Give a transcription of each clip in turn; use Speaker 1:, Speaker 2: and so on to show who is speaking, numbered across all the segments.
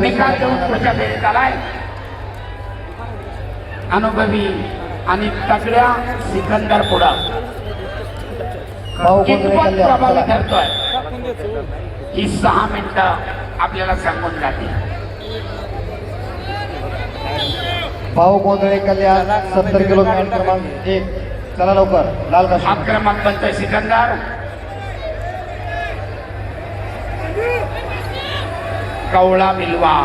Speaker 1: निकाल देऊन पुढच्या फेरीत आलाय अनुभवी आणि तगड्या सिकंदर पुढा कितपत प्रभावी ठरतोय ही 6 मिनिटं आपल्याला सांगून जाते.
Speaker 2: भाऊ गोंधळे कल्याण 70 किलो मॅट क्रमांक 1. चला लवकर लाल काशी
Speaker 1: क्रमांक बनतोय सिकंदर. कवळा बिलवा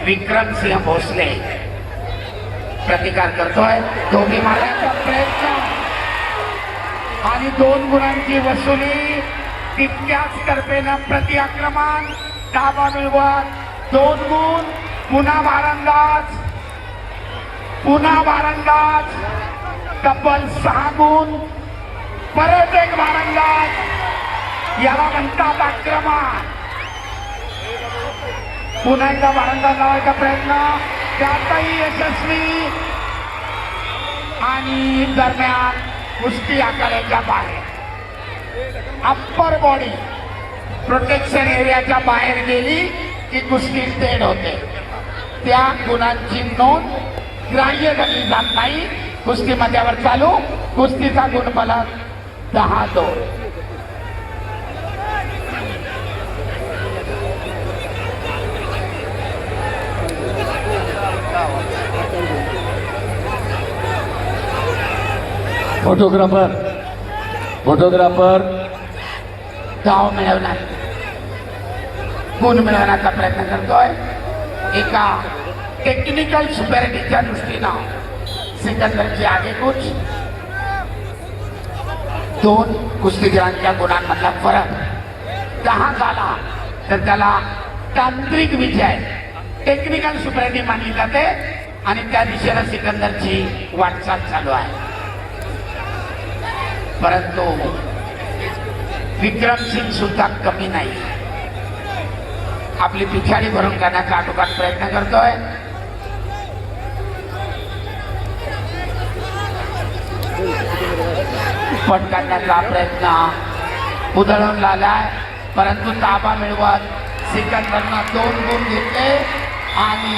Speaker 1: विक्रमसिंह भोसले प्रतिकार करतोय. दोघी मारण्याचा प्रयत्न आणि 2 गुणांची वसुली तितक्याच तर्फेनं प्रति आक्रमण दाबा मिळवत 2 गुण. पुन्हा वारंदाज तब्बल 6 गुण. परत एक वारंदाज याला म्हणतात आक्रमण. पुन्हा एकदा वारंदाज लावायचा प्रयत्न त्यातही यशस्वी आणि दरम्यान कुस्ती आखाड्याच्या बाहेर अप्पर बॉडी प्रोटेक्शन एरियाच्या बाहेर गेली की कुस्ती डेड होते. त्या गुणांची नोंद ग्राह्य धरली जात नाही. कुस्ती मध्यावर चालू. कुस्तीचा गुणफलक 10-2.
Speaker 2: फोटोग्राफर
Speaker 1: धाव मिळवणार गुण मिळवण्याचा प्रयत्न करतोय. एका टेक्निकल सुपॅरिटीच्या दृष्टीनं सिकंदरची आगेकूच 2 कुस्तीगिरांच्या गुणांमधला फरक 10 झाला तर त्याला तांत्रिक विजय टेक्निकल सुपॅरिटी मानली जाते आणि त्या दिशेला सिकंदरची वाटचाल चालू आहे. परंतु विक्रमसिंग सुद्धा कमी नाही. आपली पिछाडी भरून करण्याचा आटोकाट प्रयत्न करतोय. पट काढण्याचा प्रयत्न उधळून लावलाय परंतु ताबा मिळवत सिकंदरनं 2 गुण घेतले आणि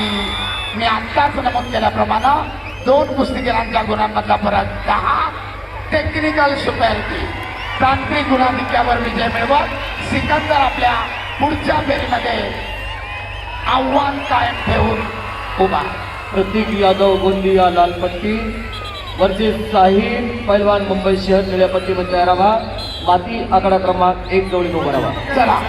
Speaker 1: मी आत्ताच नमूद केल्याप्रमाणे 2 कुस्तीगिरांच्या गुणांमधला फरक 10. टेक्निकल सुपॅरिटी तांत्रिक गुणाधिक्यावर विजय मिळवत सिकंदर आपल्या पुढच्या फेरीमध्ये आव्हान कायम ठेवून उभा.
Speaker 2: प्रतीक यादव गोंदिया लाल पट्टी वर्सेस साहिल पैलवान मुंबई शहर निळ्या पट्टीमध्ये तयार व्हा. माती आकडा क्रमांक 1 जोडीने उभा राहा.
Speaker 1: चला